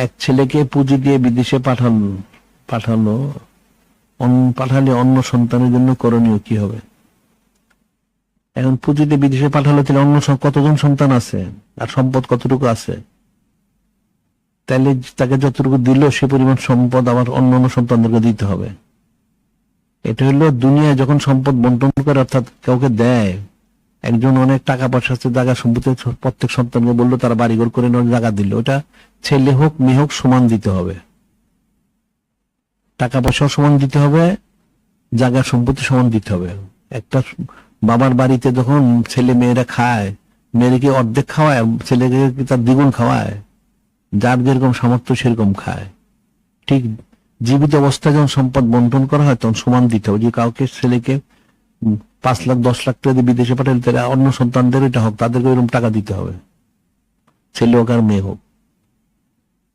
এক ছেলেকে পুঁজি দিয়ে বিদেশে পাঠালে অন্য সন্তানের জন্য করণীয় কি হবে? এখন পুঁজি দিয়ে বিদেশে পাঠালে তাহলে অন্য কতজন সন্তান আছে আর সম্পদ কতটুকু আছে? তাহলে তাকে যতটুকু দিল সে পরিমাণ সম্পদ আবার অন্য সন্তানদেরকে দিতে হবে। এটা হলো দুনিয়ায় যখন সম্পদ বন্টন করে, অর্থাৎ কাউকে দেয়, একজন অনেক টাকা পয়সা আছে, জায়গা সম্পত্তি প্রত্যেক সন্তানকে বললো তারা বাড়িঘর করে জায়গা দিল, ওটা ছেলে হোক মেয়ে হোক সমান দিতে হবে, টাকা পয়সাও সমান দিতে হবে, জায়গা সম্পত্তি সমান দিতে হবে। একটা বাবার বাড়িতে যখন ছেলে মেয়েরা খায়, মেয়েকে অর্ধেক খাওয়ায়, ছেলেকে তার দ্বিগুণ খাওয়ায়, যার যেরকম সামর্থ্য সেরকম খায়। ঠিক জীবিত অবস্থায় যখন সম্পদ বন্টন করা হয় তখন সমান দিতে হবে। যে কাউকে ছেলেকে 5 লাখ 10 লাখ টাকা দিয়ে বিদেশে পাঠালে তাহলে অন্য সন্তানদের এটা হোক, তাদেরকে এরকম টাকা দিতে হবে, ছেলে হোক আর মেয়ে হোক।